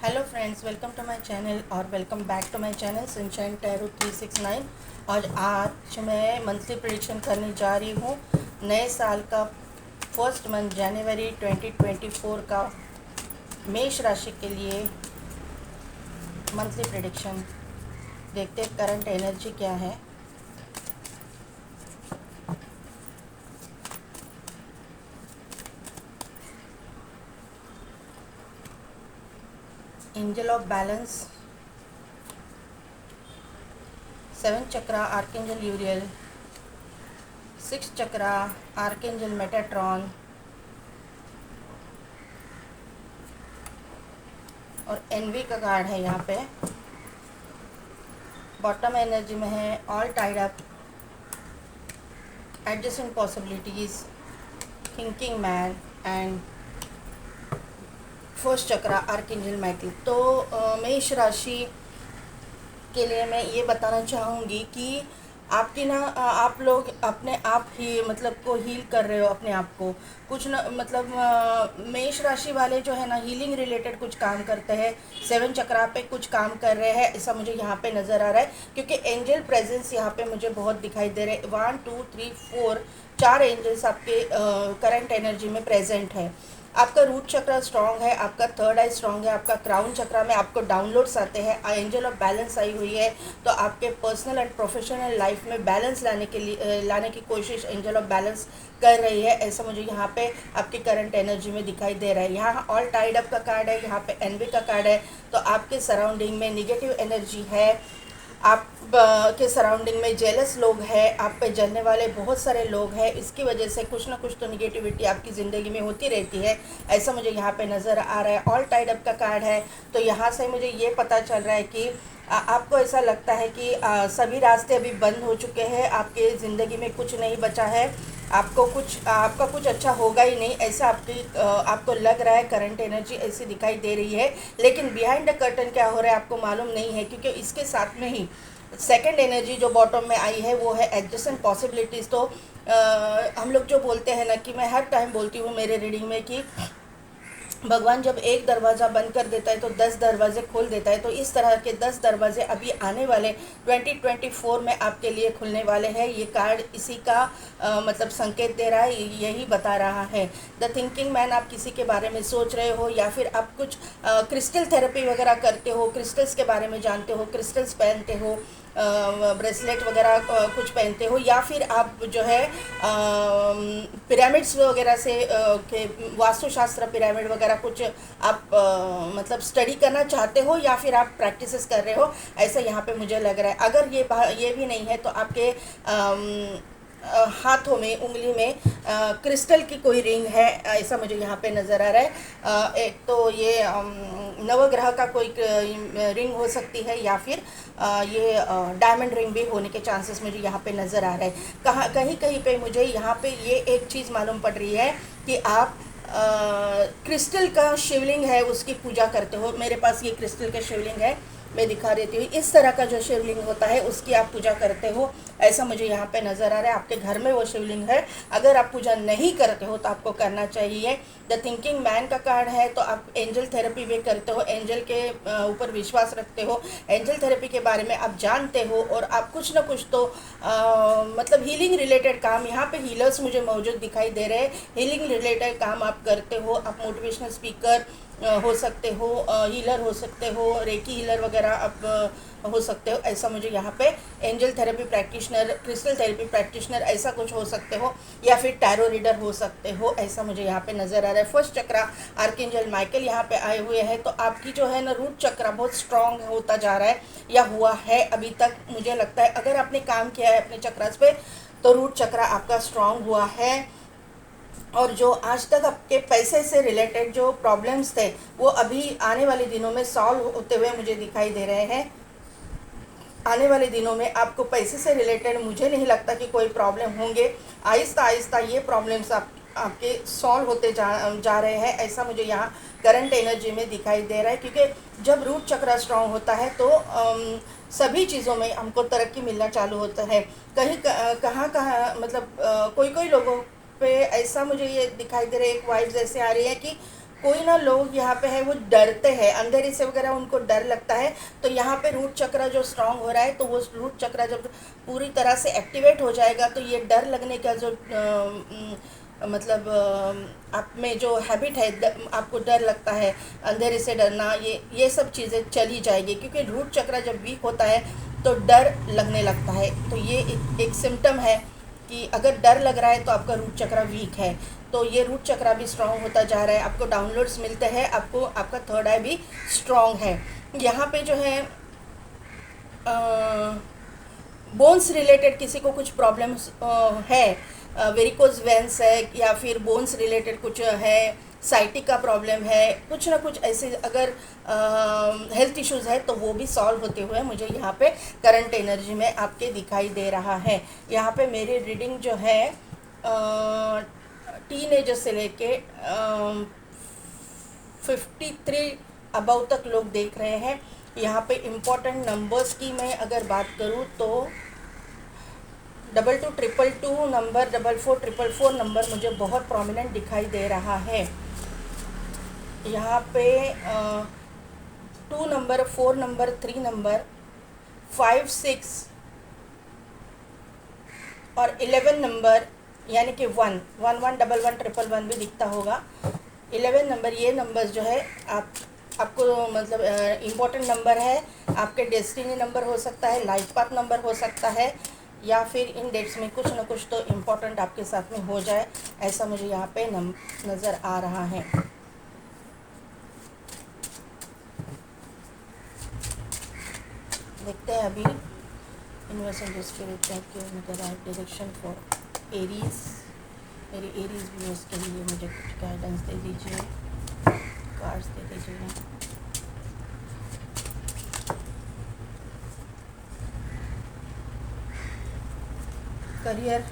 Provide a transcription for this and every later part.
Hello friends, welcome to my channel और welcome back to my channel sunshine tarot 369। और आज मैं monthly prediction करने जा रही हूँ नए साल का फर्स्ट मंथ जनवरी 2024 का मेष राशि के लिए मंथली प्रेडिक्शन। देखते हैं करंट एनर्जी क्या है। Angel of balance, 7 chakra archangel यूरियल, 6 chakra archangel Metatron और एनवी का कार्ड है। यहाँ पे बॉटम एनर्जी में है all tied up, adjusting possibilities, thinking man and first chakra archangel Michael. तो मेष राशि के लिए मैं ये बताना चाहूँगी कि आपकी ना आप लोग अपने आप ही मतलब को हील कर रहे हो अपने आप को। कुछ ना मतलब मेष राशि वाले जो है ना हीलिंग रिलेटेड कुछ काम करते हैं, 7 चक्रा पे कुछ काम कर रहे हैं, ऐसा मुझे यहाँ पे नज़र आ रहा है। क्योंकि एंजल प्रेजेंस यहाँ पे मुझे बहुत दिखाई दे रहे हैं। 1 2 3 4 4 एंजल्स आपके करंट एनर्जी में प्रेजेंट है। आपका रूट चक्र स्ट्रांग है, आपका थर्ड आई स्ट्रांग है, आपका क्राउन चक्र में आपको डाउनलोड्स आते हैं, एंजल ऑफ बैलेंस आई हुई है। तो आपके पर्सनल एंड प्रोफेशनल लाइफ में बैलेंस लाने के लिए लाने की कोशिश एंजल ऑफ बैलेंस कर रही है, ऐसा मुझे यहाँ पे आपकी करंट एनर्जी में दिखाई दे रहा है। यहाँ ऑल टाइड अप का कार्ड है, यहाँ पे एनबी का कार्ड है। तो आपके सराउंडिंग में निगेटिव एनर्जी है, आप के सराउंडिंग में जेलस लोग हैं, आप पे जलने वाले बहुत सारे लोग हैं। इसकी वजह से कुछ ना कुछ तो निगेटिविटी आपकी ज़िंदगी में होती रहती है, ऐसा मुझे यहाँ पे नज़र आ रहा है। ऑल टाइड अप का कार्ड है, तो यहाँ से मुझे ये पता चल रहा है कि आपको ऐसा लगता है कि सभी रास्ते अभी बंद हो चुके हैं, आपके ज़िंदगी में कुछ नहीं बचा है, आपका कुछ अच्छा होगा ही नहीं, ऐसा आपको लग रहा है। करंट एनर्जी ऐसी दिखाई दे रही है, लेकिन बिहाइंड द कर्टन क्या हो रहा है आपको मालूम नहीं है। क्योंकि इसके साथ में ही सेकंड एनर्जी जो बॉटम में आई है वो है एडजस्टेंट पॉसिबिलिटीज़। तो हम लोग जो बोलते हैं ना, कि मैं हर टाइम बोलती हूँ मेरे रीडिंग में कि भगवान जब एक दरवाज़ा बंद कर देता है तो 10 दरवाजे खोल देता है। तो इस तरह के 10 दरवाजे अभी आने वाले 2024 में आपके लिए खुलने वाले हैं। ये कार्ड इसी का मतलब संकेत दे रहा है, यही बता रहा है। द थिंकिंग मैन, आप किसी के बारे में सोच रहे हो, या फिर आप कुछ क्रिस्टल थेरेपी वगैरह करते हो, क्रिस्टल्स के बारे में जानते हो, क्रिस्टल्स पहनते हो, ब्रेसलेट वगैरह कुछ पहनते हो, या फिर आप जो है पिरामिड्स वगैरह से के वास्तुशास्त्र पिरामिड वगैरह कुछ आप मतलब स्टडी करना चाहते हो, या फिर आप प्रैक्टिसेस कर रहे हो, ऐसा यहाँ पे मुझे लग रहा है। अगर ये भी नहीं है तो आपके हाथों में, उंगली में क्रिस्टल की कोई रिंग है, ऐसा मुझे यहाँ पे नज़र आ रहा है। एक तो ये नवग्रह का कोई रिंग हो सकती है, या फिर ये डायमंड रिंग भी होने के चांसेस मुझे यहाँ पे नज़र आ रहे हैं। कहीं कहीं पे मुझे यहाँ पे ये एक चीज़ मालूम पड़ रही है कि आप क्रिस्टल का शिवलिंग है उसकी पूजा करते हो। मेरे पास ये क्रिस्टल का शिवलिंग है, मैं दिखा देती हूँ। इस तरह का जो शिवलिंग होता है उसकी आप पूजा करते हो, ऐसा मुझे यहाँ पे नज़र आ रहा है। आपके घर में वो शिवलिंग है, अगर आप पूजा नहीं करते हो तो आपको करना चाहिए। द थिंकिंग मैन का कार्ड है, तो आप एंजल थेरेपी भी करते हो, एंजल के ऊपर विश्वास रखते हो, एंजल थेरेपी के बारे में आप जानते हो, और आप कुछ ना कुछ तो मतलब हीलिंग रिलेटेड काम, यहाँ पे हीलर्स मुझे मौजूद दिखाई दे रहे हैं। हीलिंग रिलेटेड काम आप करते हो, आप मोटिवेशनल स्पीकर हो सकते हो, हीलर हो सकते हो, रेकी हीलर वगैरह आप हो सकते हो, ऐसा मुझे यहाँ पे angel therapy practitioner, crystal therapy practitioner ऐसा कुछ हो सकते हो, या फिर टैरो रीडर हो सकते हो, ऐसा मुझे यहाँ पे नज़र आ रहा है। फर्स्ट चक्रा आर्केंजल माइकल यहाँ पे आए हुए हैं, तो आपकी जो है ना रूट चक्रा बहुत स्ट्रांग होता जा रहा है, या हुआ है अभी तक। मुझे लगता है अगर आपने काम किया है अपने चक्रास पे तो रूट चक्रा आपका स्ट्रांग हुआ है। और जो आज तक आपके पैसे से रिलेटेड जो प्रॉब्लम्स थे वो अभी आने वाले दिनों में सॉल्व होते हुए मुझे दिखाई दे रहे हैं। आने वाले दिनों में आपको पैसे से रिलेटेड मुझे नहीं लगता कि कोई प्रॉब्लम होंगे। आहिस्ता आहिस्ता ये प्रॉब्लम्स आपके सॉल्व होते जा रहे हैं, ऐसा मुझे यहाँ करंट एनर्जी में दिखाई दे रहा है। क्योंकि जब रूट चक्र स्ट्रांग होता है तो सभी चीज़ों में हमको तरक्की मिलना चालू होता है। कहीं कहाँ कहाँ मतलब कोई कोई लोगों पे ऐसा मुझे ये दिखाई दे रहा है, एक वाइब्स ऐसे आ रही है कि कोई ना लोग यहाँ पे है वो डरते हैं, अंधेरे से वगैरह उनको डर लगता है। तो यहाँ पे रूट चक्र जो स्ट्रांग हो रहा है, तो वो रूट चक्र जब पूरी तरह से एक्टिवेट हो जाएगा तो ये डर लगने का जो मतलब आप में जो हैबिट है, आपको डर लगता है, अंधेरे से डरना, ये सब चीज़ें चली जाएगी। क्योंकि रूट चक्र जब वीक होता है तो डर लगने लगता है। तो ये एक सिम्टम है कि अगर डर लग रहा है तो आपका रूट चक्र वीक है। तो ये रूट चक्र भी स्ट्रांग होता जा रहा है, आपको डाउनलोड्स मिलते हैं, आपको आपका थर्ड आई भी स्ट्रांग है। यहाँ पे जो है बोन्स रिलेटेड किसी को कुछ प्रॉब्लम्स है, वेरिकोज वेंस है, या फिर बोन्स रिलेटेड कुछ है, साइटिक का प्रॉब्लम है, कुछ ना कुछ ऐसे अगर हेल्थ इश्यूज़ है तो वो भी सॉल्व होते हुए मुझे यहाँ पे करंट एनर्जी में आपके दिखाई दे रहा है। यहाँ पे मेरी रीडिंग जो है टीनेजर से लेके 53 अबव तक लोग देख रहे हैं। यहाँ पे इम्पोर्टेंट नंबर्स की मैं अगर बात करूँ तो 222222 नंबर, 4444 नंबर मुझे बहुत प्रोमिनेंट दिखाई दे रहा है। यहाँ पे 2 नंबर, 4 नंबर, 3 नंबर, 5, 6 और 11 नंबर, यानी कि 1, 1, 1, 1, 1, 1, 1 भी दिखता होगा। 11 नंबर, ये नंबर्स जो है आपको मतलब इम्पोर्टेंट नंबर है। आपके डेस्टिनी नंबर हो सकता है, लाइफ पाथ नंबर हो सकता है, या फिर इन डेट्स में कुछ ना कुछ तो इम्पोर्टेंट आपके साथ में हो जाए, ऐसा मुझे यहाँ पे नज़र आ रहा है। देखते हैं अभी यूनिवर्स एंड स्पिरिट क्या राइट डायरेक्शन फॉर एरीज। मेरी एरीज व्यूअर्स के लिए मुझे कुछ गाइडेंस दे दीजिए, कार्ड्स दे दीजिए। Career,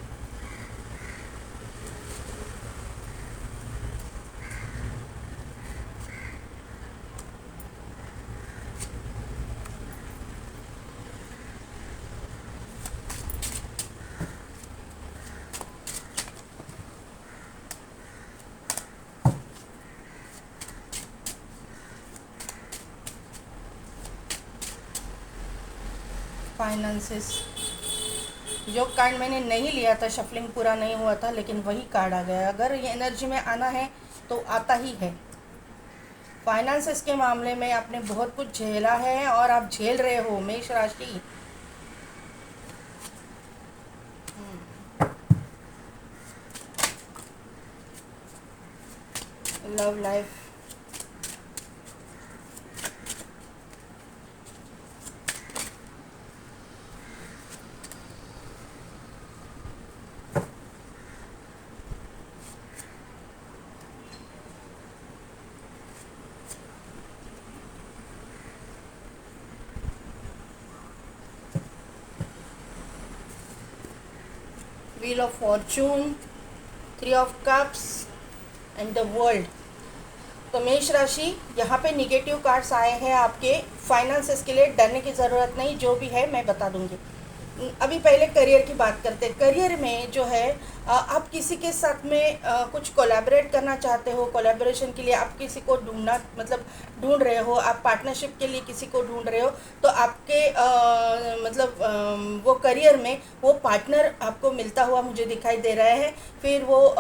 finances. जो कार्ड मैंने नहीं लिया था, शफलिंग पूरा नहीं हुआ था, लेकिन वही कार्ड आ गया। अगर ये एनर्जी में आना है तो आता ही है। फाइनेंसेस के मामले में आपने बहुत कुछ झेला है और आप झेल रहे हो, मेष राशि। Love life, wheel of Fortune, 3 of cups and the world. तो मेष राशि, यहाँ पे निगेटिव कार्ड्स आए हैं आपके फाइनेंसेस के लिए। डरने की ज़रूरत नहीं, जो भी है मैं बता दूंगी। अभी पहले करियर की बात करते हैं। करियर में जो है आप किसी के साथ में कुछ कोलैबोरेट करना चाहते हो। कोलैबोरेशन के लिए आप किसी को ढूंढ रहे हो, आप पार्टनरशिप के लिए किसी को ढूंढ रहे हो। तो आपके वो करियर में वो पार्टनर आपको मिलता हुआ मुझे दिखाई दे रहा है। फिर वो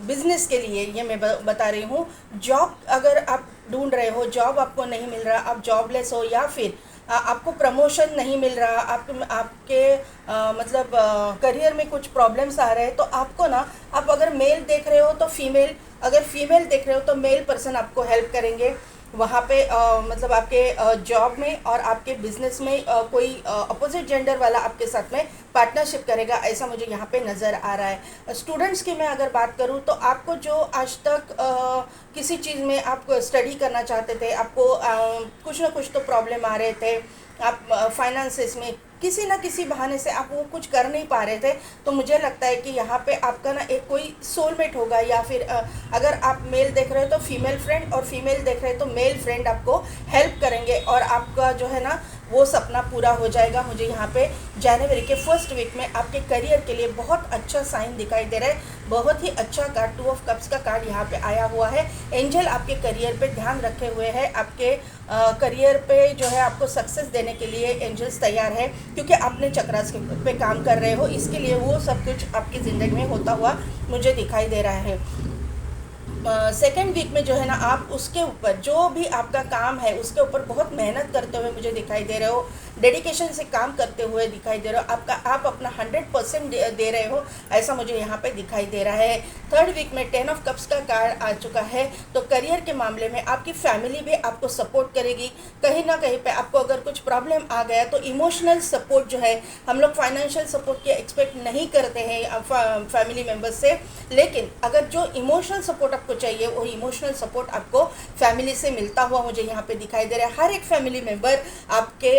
बिज़नेस के लिए ये मैं बता रही हूँ। जॉब अगर आप ढूंढ रहे हो, जॉब आपको नहीं मिल रहा, आप जॉबलेस हो, या फिर आपको प्रमोशन नहीं मिल रहा, आपके मतलब करियर में कुछ प्रॉब्लम्स आ रहे हैं, तो आपको ना, आप अगर मेल देख रहे हो तो फीमेल, अगर फीमेल देख रहे हो तो मेल पर्सन आपको हेल्प करेंगे वहाँ पे मतलब आपके जॉब में और आपके बिजनेस में कोई अपोजिट जेंडर वाला आपके साथ में पार्टनरशिप करेगा, ऐसा मुझे यहाँ पे नज़र आ रहा है। स्टूडेंट्स की मैं अगर बात करूँ तो आपको जो आज तक किसी चीज़ में आप स्टडी करना चाहते थे, आपको कुछ ना कुछ तो प्रॉब्लम आ रहे थे, आप फाइनेंसेस में किसी ना किसी बहाने से आप वो कुछ कर नहीं पा रहे थे, तो मुझे लगता है कि यहाँ पे आपका ना एक कोई सोलमेट होगा, या फिर अगर आप मेल देख रहे हो तो फीमेल फ्रेंड, और फीमेल देख रहे हो तो मेल फ्रेंड आपको हेल्प करेंगे। और आपका जो है ना वो सपना पूरा हो जाएगा। मुझे यहाँ पे जनवरी के फर्स्ट वीक में आपके करियर के लिए बहुत अच्छा साइन दिखाई दे रहा है। बहुत ही अच्छा कार्ड 2 ऑफ कप्स का कार्ड यहाँ पे आया हुआ है। एंजल आपके करियर पे ध्यान रखे हुए हैं, आपके करियर पे जो है आपको सक्सेस देने के लिए एंजल्स तैयार है, क्योंकि आपने चक्रास पे काम कर रहे हो, इसके लिए वो सब कुछ आपकी ज़िंदगी में होता हुआ मुझे दिखाई दे रहा है। सेकेंड वीक में जो है ना, आप उसके ऊपर जो भी आपका काम है उसके ऊपर बहुत मेहनत करते हुए मुझे दिखाई दे रहे हो, डेडिकेशन से काम करते हुए दिखाई दे रहे हो, आप अपना 100% दे रहे हो, ऐसा मुझे यहाँ पे दिखाई दे रहा है। थर्ड वीक में 10 ऑफ कप्स का कार्ड आ चुका है, तो करियर के मामले में आपकी फैमिली भी आपको सपोर्ट करेगी। कहीं ना कहीं पे आपको अगर कुछ प्रॉब्लम आ गया तो इमोशनल सपोर्ट जो है, हम लोग फाइनेंशियल सपोर्ट की एक्सपेक्ट नहीं करते हैं फैमिली मेम्बर्स से, लेकिन अगर जो इमोशनल सपोर्ट आपको चाहिए वो इमोशनल सपोर्ट आपको फैमिली से मिलता हुआ मुझे यहाँ पे दिखाई दे रहा है। हर एक फैमिली मेम्बर आपके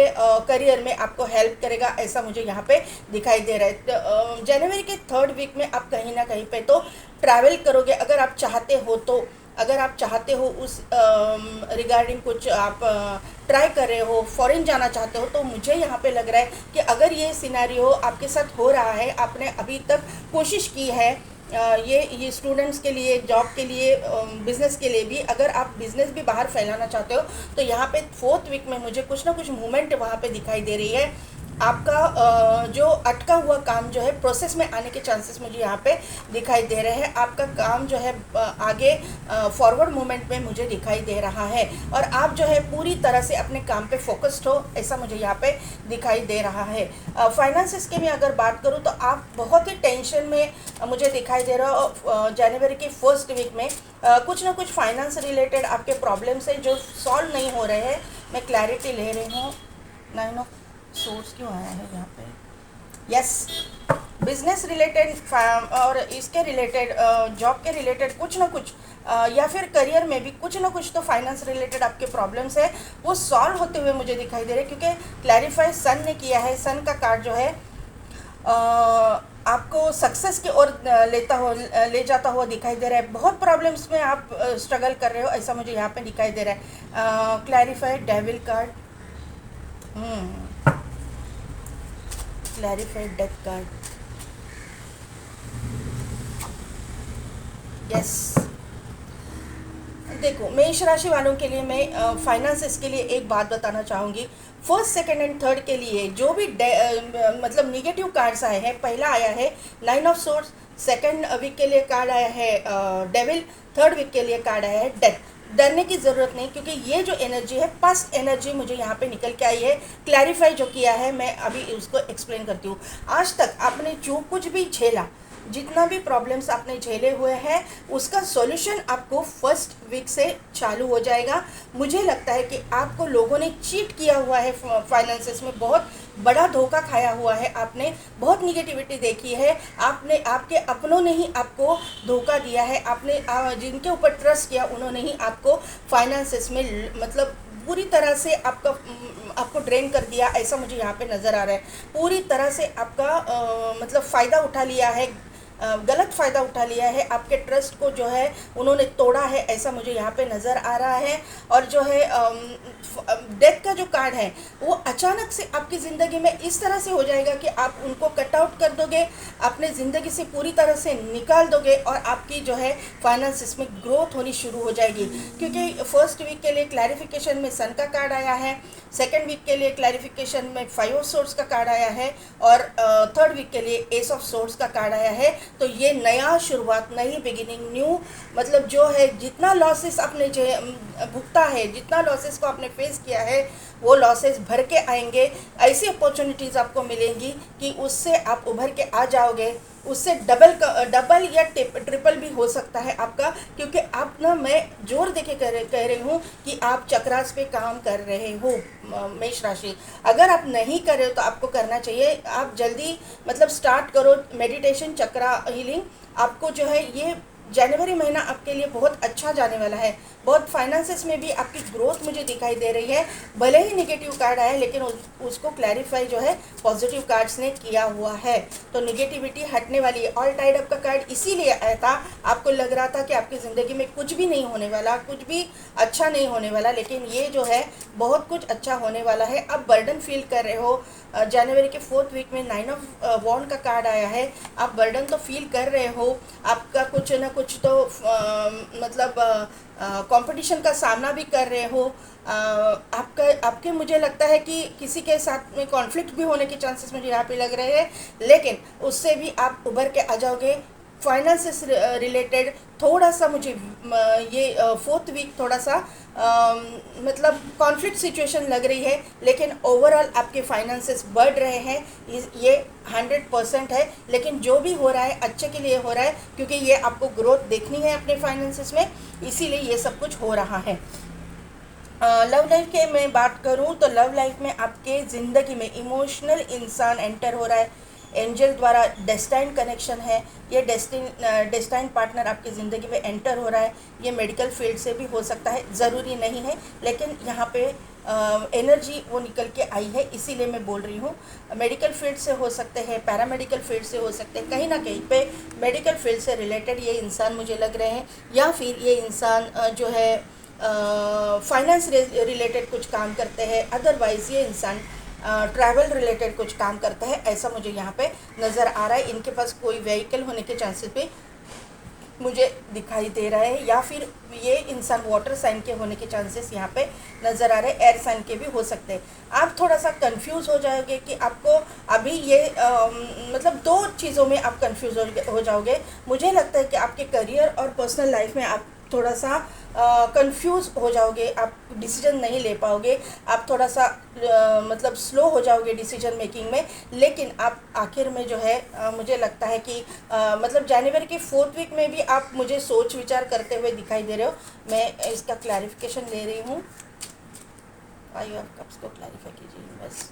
करियर में आपको हेल्प करेगा, ऐसा मुझे यहाँ पे दिखाई दे रहा है। तो जनवरी के थर्ड वीक में आप कहीं ना कहीं पे तो ट्रैवल करोगे, अगर आप चाहते हो तो। अगर आप चाहते हो उस रिगार्डिंग कुछ आप ट्राई कर रहे हो, फॉरेन जाना चाहते हो, तो मुझे यहाँ पे लग रहा है कि अगर ये सिनेरियो आपके साथ हो रहा है, आपने अभी तक कोशिश की है, ये स्टूडेंट्स के लिए, जॉब के लिए, बिज़नेस के लिए भी, अगर आप बिज़नेस भी बाहर फैलाना चाहते हो, तो यहाँ पे फोर्थ वीक में मुझे कुछ ना कुछ मूवमेंट वहाँ पे दिखाई दे रही है। आपका जो अटका हुआ काम जो है प्रोसेस में आने के चांसेस मुझे यहाँ पे दिखाई दे रहे हैं। आपका काम जो है आगे फॉरवर्ड मूवमेंट में मुझे दिखाई दे रहा है, और आप जो है पूरी तरह से अपने काम पे फोकस्ड हो, ऐसा मुझे यहाँ पे दिखाई दे रहा है। फाइनेंसिस के में अगर बात करूँ तो आप बहुत ही टेंशन में मुझे दिखाई दे रहा हो। जनवरी के फर्स्ट वीक में कुछ ना कुछ फाइनेंस रिलेटेड आपके प्रॉब्लम्स है जो सॉल्व नहीं हो रहे हैं। मैं क्लैरिटी ले रही हूँ। 9 ऑफ सोर्स क्यों आया है यहाँ पे? यस, बिजनेस रिलेटेड और इसके रिलेटेड, जॉब के रिलेटेड कुछ ना कुछ, या फिर करियर में भी कुछ ना कुछ तो फाइनेंस रिलेटेड आपके प्रॉब्लम्स है वो सॉल्व होते हुए मुझे दिखाई दे रहे हैं, क्योंकि क्लैरिफाई सन ने किया है। सन का कार्ड जो है आपको सक्सेस की ओर ले जाता हुआ दिखाई दे रहा है। बहुत प्रॉब्लम्स में आप स्ट्रगल कर रहे हो, ऐसा मुझे यहाँ पे दिखाई दे रहा है। Clarify devil card, clarified death card, yes. देखो, मेष राशि वालों के लिए मैं फाइनेंसेस के लिए एक बात बताना चाहूँगी। फर्स्ट, सेकंड एंड थर्ड के लिए जो भी मतलब निगेटिव कार्ड्स आए हैं, पहला आया है 9 ऑफ सोर्स, सेकंड वीक के लिए कार्ड आया है डेविल, थर्ड वीक के लिए कार्ड आया है डेथ। डरने की ज़रूरत नहीं, क्योंकि ये जो एनर्जी है पास्ट एनर्जी मुझे यहाँ पे निकल के आई है। क्लैरिफाई जो किया है मैं अभी उसको एक्सप्लेन करती हूँ। आज तक आपने जो कुछ भी झेला, जितना भी प्रॉब्लम्स आपने झेले हुए हैं, उसका सॉल्यूशन आपको फर्स्ट वीक से चालू हो जाएगा। मुझे लगता है कि आपको लोगों ने चीट किया हुआ है, फाइनेंसेस में बहुत बड़ा धोखा खाया हुआ है, आपने बहुत निगेटिविटी देखी है, आपने, आपके अपनों ने ही आपको धोखा दिया है, आपने जिनके ऊपर ट्रस्ट किया उन्होंने ही आपको फाइनेंसेस में मतलब पूरी तरह से आपको ड्रेन कर दिया, ऐसा मुझे यहाँ पे नज़र आ रहा है। पूरी तरह से आपका मतलब फ़ायदा उठा लिया है, गलत फ़ायदा उठा लिया है, आपके ट्रस्ट को जो है उन्होंने तोड़ा है, ऐसा मुझे यहाँ पे नज़र आ रहा है। और जो है डेथ का जो कार्ड है वो अचानक से आपकी ज़िंदगी में इस तरह से हो जाएगा कि आप उनको कट आउट कर दोगे, अपने ज़िंदगी से पूरी तरह से निकाल दोगे, और आपकी जो है फाइनेंस में ग्रोथ होनी शुरू हो जाएगी। क्योंकि फर्स्ट वीक के लिए क्लैरिफिकेशन में सन का कार्ड आया है, सेकेंड वीक के लिए क्लैरिफिकेशन में 5 ऑफ सोर्स का कार्ड आया है, और थर्ड वीक के लिए एस ऑफ सोर्स का कार्ड आया है। तो ये नया शुरुआत, नई बिगिनिंग, न्यू मतलब जो है जितना लॉसेस आपने जो भुगता है, जितना लॉसेस को आपने फेस किया है, वो लॉसेस भर के आएंगे। ऐसी अपॉर्चुनिटीज़ आपको मिलेंगी कि उससे आप उभर के आ जाओगे, उससे डबल या ट्रिपल भी हो सकता है आपका। क्योंकि आप ना, मैं जोर देके कह रही हूँ कि आप चक्रास पे काम कर रहे हो मेष राशि। अगर आप नहीं कर रहे हो तो आपको करना चाहिए, आप जल्दी मतलब स्टार्ट करो मेडिटेशन, चक्रा हीलिंग। आपको जो है ये जनवरी महीना आपके लिए बहुत अच्छा जाने वाला है। बहुत फाइनेंसेस में भी आपकी ग्रोथ मुझे दिखाई दे रही है। भले ही नेगेटिव कार्ड आया लेकिन उसको क्लैरिफाई जो है पॉजिटिव कार्ड्स ने किया हुआ है। तो नेगेटिविटी हटने वाली है। ऑल टाइड अप का कार्ड इसीलिए आया था, आपको लग रहा था कि आपकी ज़िंदगी में कुछ भी नहीं होने वाला, कुछ भी अच्छा नहीं होने वाला, लेकिन ये जो है बहुत कुछ अच्छा होने वाला है। अब बर्डन फील कर रहे हो। जनवरी के 4th वीक में 9 ऑफ वॉन्ड का कार्ड आया है। आप बर्डन तो फील कर रहे हो, आपका कुछ ना कुछ तो मतलब कंपटीशन का सामना भी कर रहे हो। आपके मुझे लगता है कि किसी के साथ में कॉन्फ्लिक्ट भी होने के चांसेस मुझे यहाँ पे लग रहे हैं, लेकिन उससे भी आप उभर के आ जाओगे। फाइनेंस रिलेटेड थोड़ा सा मुझे ये 4th वीक थोड़ा सा मतलब कॉन्फ्लिक्ट सिचुएशन लग रही है, लेकिन ओवरऑल आपके फाइनेंसेस बढ़ रहे हैं, ये 100% है। लेकिन जो भी हो रहा है अच्छे के लिए हो रहा है, क्योंकि ये आपको ग्रोथ देखनी है अपने फाइनेंसेस में, इसीलिए ये सब कुछ हो रहा है। लव लाइफ के मैं बात करूं तो लव लाइफ में आपके ज़िंदगी में इमोशनल इंसान एंटर हो रहा है। एंजल द्वारा डेस्टाइन कनेक्शन है। ये डेस्टाइन पार्टनर आपकी ज़िंदगी में एंटर हो रहा है। ये मेडिकल फील्ड से भी हो सकता है, ज़रूरी नहीं है, लेकिन यहाँ पे एनर्जी वो निकल के आई है, इसीलिए मैं बोल रही हूँ। मेडिकल फील्ड से हो सकते हैं, पैरामेडिकल फील्ड से हो सकते हैं, कहीं ना कहीं पे मेडिकल फील्ड से रिलेटेड ये इंसान मुझे लग रहे हैं, या फिर ये इंसान जो है फाइनेंस रिलेटेड कुछ काम करते हैं, अदरवाइज़ ये इंसान ट्रैवल रिलेटेड कुछ काम करता है, ऐसा मुझे यहाँ पे नज़र आ रहा है। इनके पास कोई व्हीकल होने के चांसेस भी मुझे दिखाई दे रहा है, या फिर ये इंसान वाटर साइन के होने के चांसेस यहाँ पे नज़र आ रहे हैं, एयर साइन के भी हो सकते हैं। आप थोड़ा सा कंफ्यूज हो जाओगे कि आपको अभी ये मतलब दो चीज़ों में आप कंफ्यूज हो जाओगे। मुझे लगता है कि आपके करियर और पर्सनल लाइफ में आप थोड़ा सा कंफ्यूज हो जाओगे, आप डिसीजन नहीं ले पाओगे, आप थोड़ा सा मतलब स्लो हो जाओगे डिसीजन मेकिंग में। लेकिन आप आखिर में जो है मुझे लगता है कि मतलब जनवरी के 4th वीक में भी आप मुझे सोच विचार करते हुए दिखाई दे रहे हो। मैं इसका क्लैरिफिकेशन ले रही हूँ। आइए आप कब इसको क्लैरिफाई कीजिए बस।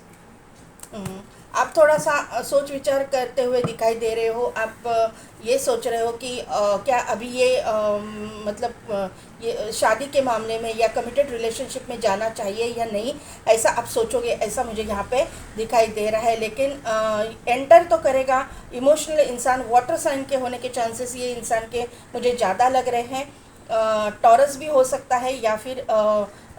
आप थोड़ा सा सोच विचार करते हुए दिखाई दे रहे हो। आप ये सोच रहे हो कि क्या अभी ये मतलब ये शादी के मामले में या कमिटेड रिलेशनशिप में जाना चाहिए या नहीं, ऐसा आप सोचोगे, ऐसा मुझे यहाँ पे दिखाई दे रहा है। लेकिन एंटर तो करेगा इमोशनल इंसान, वाटर साइन के होने के चांसेस ये इंसान के मुझे ज़्यादा लग रहे हैं। टॉरस भी हो सकता है, या फिर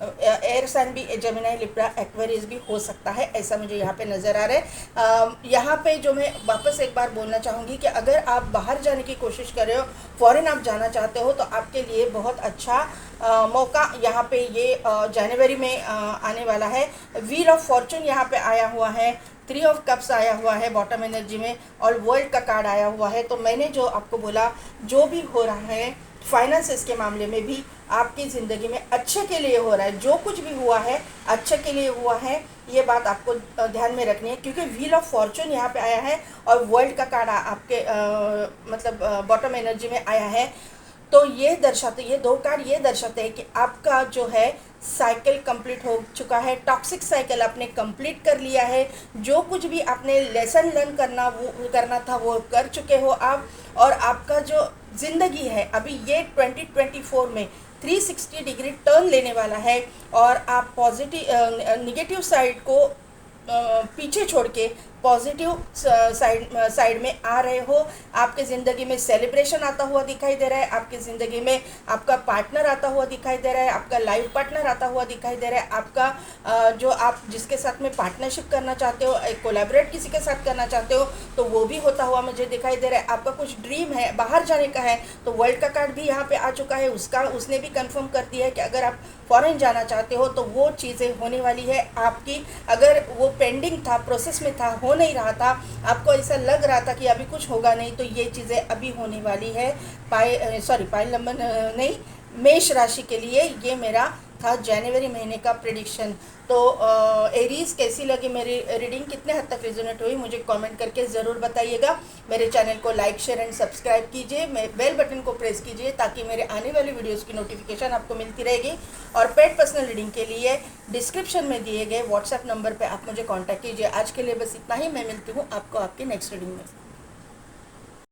एयर साइन भी, जेमिनी, लिब्रा, एक्वेरियस भी हो सकता है, ऐसा मुझे यहाँ पे नज़र आ रहा है। यहाँ पे जो मैं वापस एक बार बोलना चाहूँगी कि अगर आप बाहर जाने की कोशिश कर रहे हो, फॉरेन आप जाना चाहते हो, तो आपके लिए बहुत अच्छा मौका यहाँ पे ये जनवरी में आने वाला है। व्हील ऑफ फॉर्चून यहाँ पे आया हुआ है, 3 ऑफ कप्स आया हुआ है बॉटम एनर्जी में, और वर्ल्ड का कार्ड आया हुआ है। तो मैंने जो आपको बोला, जो भी हो रहा है फाइनेंसेस के मामले में भी आपकी ज़िंदगी में अच्छे के लिए हो रहा है। जो कुछ भी हुआ है अच्छे के लिए हुआ है, ये बात आपको ध्यान में रखनी है, क्योंकि व्हील ऑफ फॉर्चून यहाँ पे आया है और वर्ल्ड का कार्ड आपके मतलब बॉटम एनर्जी में आया है। तो ये दर्शाते, ये दो कार्ड ये दर्शाते हैं कि आपका जो है साइकिल कंप्लीट हो चुका है, टॉक्सिक साइकिल आपने कंप्लीट कर लिया है। जो कुछ भी आपने लेसन लर्न करना था वो कर चुके हो आप, और आपका जो ज़िंदगी है अभी ये 2024 में 360 डिग्री टर्न लेने वाला है, और आप पॉजिटिव निगेटिव साइड को पीछे छोड़ के पॉजिटिव साइड में आ रहे हो। आपके ज़िंदगी में सेलिब्रेशन आता हुआ दिखाई दे रहा है, आपकी ज़िंदगी में आपका पार्टनर आता हुआ दिखाई दे रहा है, आपका लाइफ पार्टनर आता हुआ दिखाई दे रहा है, आपका जो आप जिसके साथ में पार्टनरशिप करना चाहते हो, कोलैबोरेट किसी के साथ करना चाहते हो, तो वो भी होता हुआ मुझे दिखाई दे रहा है। आपका कुछ ड्रीम है, बाहर जाने का है, तो वर्ल्ड का कार्ड भी यहाँ पे आ चुका है, उसने भी कंफर्म कर दिया है कि अगर आप फॉरेन जाना चाहते हो तो वो चीज़ें होने वाली है आपकी। अगर वो पेंडिंग था, प्रोसेस में था, हो नहीं रहा था, आपको ऐसा लग रहा था कि अभी कुछ होगा नहीं, तो ये चीज़ें अभी होने वाली है। पाइल नंबर नहीं, मेष राशि के लिए ये मेरा था जनवरी महीने का प्रेडिक्शन। तो एरीज कैसी लगी मेरी रीडिंग, कितने हद तक रिजोनेट हुई, मुझे कमेंट करके ज़रूर बताइएगा। मेरे चैनल को लाइक, शेयर एंड सब्सक्राइब कीजिए, बेल बटन को प्रेस कीजिए ताकि मेरे आने वाली वीडियोस की नोटिफिकेशन आपको मिलती रहेगी। और पेड पर्सनल रीडिंग के लिए डिस्क्रिप्शन में दिए गए व्हाट्सएप नंबर पर आप मुझे कॉन्टैक्ट कीजिए। आज के लिए बस इतना ही, मैं मिलती हूँ आपको आपकी नेक्स्ट रीडिंग में।